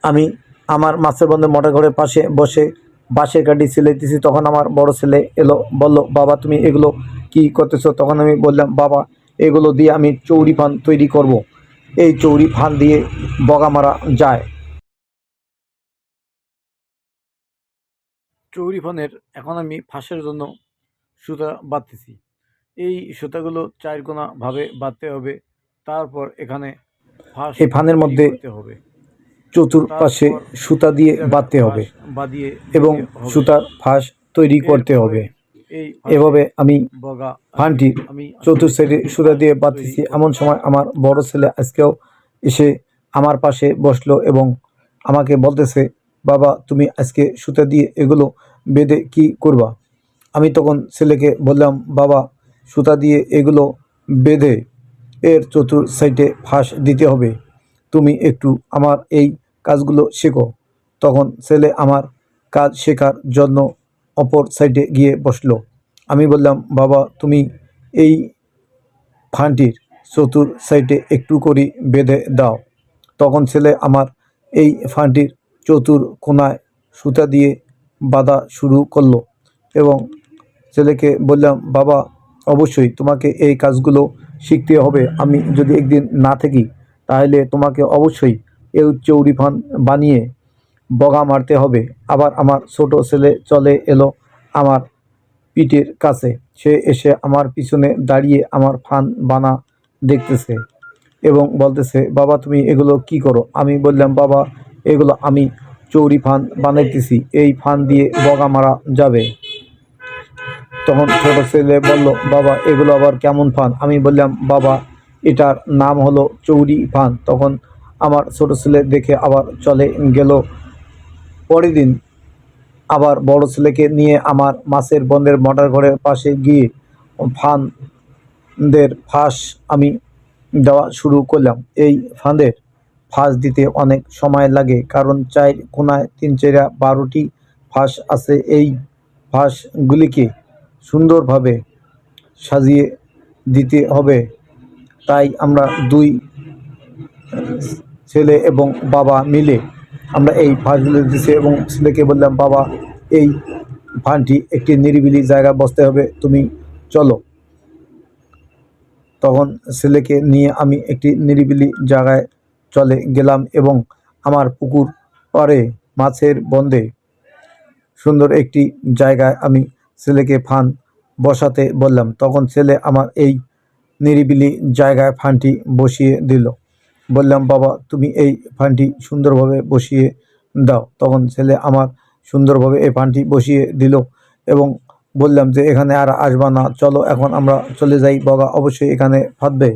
আমি আমার মাছের বন্ধে মোটর ঘরের পাশে বসে বাঁশের কাঠি সিলাইতেছি। তখন আমার বড় ছেলে এলো, বলল, বাবা তুমি এগুলো কি করতেছো? তখন আমি বললাম, বাবা এগুলো দিয়ে আমি চৌরি ফান তৈরি করব। এই চৌরি ফান দিয়ে বগা মারা যায়। চৌরি ফানের এখন আমি ফাঁসের জন্য সুতা বাঁধতেছি। এই সুতাগুলো 4 কোনা ভাবে বাঁধতে হবে। তারপর এখানে এই ফানের মধ্যে চতুর্পাশে সুতা দিয়ে বাঁধতে হবে এবং সুতার ফাঁস তৈরি করতে হবে। এভাবে আমি ফানটি চতুর সাইডে সুতা দিয়ে বাঁধতেছি। এমন সময় আমার বড় ছেলে আজকেও এসে আমার পাশে বসলো এবং আমাকে বলতেছে, বাবা তুমি আজকে সুতা দিয়ে এগুলো বেঁধে কি করবা? আমি তখন ছেলেকে বললাম, বাবা সুতা দিয়ে এগুলো বেঁধে এর চতুর সাইডে ফাঁস দিতে হবে। তুমি একটু আমার এই কাজগুলো শেখো। তখন ছেলে আমার কাজ শেখার জন্য অপর সাইডে গিয়ে বসলো। আমি বললাম, বাবা তুমি এই ফানটির চতুর সাইডে একটু করে বেঁধে দাও। তখন ছেলে আমার এই ফানটির চতুর কোনায় সুতা দিয়ে বাঁধা শুরু করলো এবং ছেলেকে বললাম, বাবা অবশ্যই তোমাকে এই কাজগুলো শিখতে হবে। আমি যদি একদিন না থাকি তাহলে তোমাকে অবশ্যই এই চৌরি ফান বানিয়ে বগা মারতে হবে। আবার আমার ছোট ছেলে চলে এলো আমার পিঠের কাছে। সে এসে আমার পিছনে দাঁড়িয়ে আমার ফান বানা দেখতেছে এবং বলতেছে, বাবা তুমি এগুলো কি করো? আমি বললাম, বাবা এগুলো আমি চৌরি ফান বানাইতেছি, এই ফান দিয়ে বগা মারা যাবে। তখন ছোট ছেলে বলল, বাবা এগুলো আবার কেমন ফান? আমি বললাম, বাবা এটার নাম হলো চৌরি ফান। তখন আমার ছোট ছেলে দেখে আবার চলে গেল। পরের দিন আবার বড় ছেলেকে নিয়ে আমার মাছের বন্ধের মোটর ঘরের পাশে গিয়ে ফানদের ফাঁস আমি দেওয়া শুরু করলাম। এই ফাঁদের ফাঁস দিতে অনেক সময় লাগে, কারণ 4 কোনায় 3 4 12টি ফাঁস আছে। এই ফাঁসগুলিকে সুন্দরভাবে সাজিয়ে দিতে হবে। তাই আমরা 2 ছেলে এবং বাবা মিলে আমরা এই ফাঁসগুলো দিছি এবং ছেলেকে বললাম, বাবা এই ফানটি একটি নিরিবিলি জায়গায় বসতে হবে, তুমি চলো। তখন ছেলেকে নিয়ে আমি একটি নিরিবিলি জায়গায় চলে গেলাম এবং আমার পুকুর পাড়ে মাছের বন্ধে সুন্দর একটি জায়গায় আমি ছেলেকে ফান বসাতে বললাম। তখন ছেলে আমার এই নিরিবিলি জায়গায় ফানটি বসিয়ে দিল। বললাম, বাবা তুমি এই ফানটি সুন্দরভাবে বসিয়ে দাও। তখন ছেলে আমার সুন্দরভাবে এই ফানটি বসিয়ে দিল এবং বললাম যে, এখানে আর আসবা না, চলো এখন আমরা চলে যাই, বগা অবশ্যই এখানে ফাঁদবে।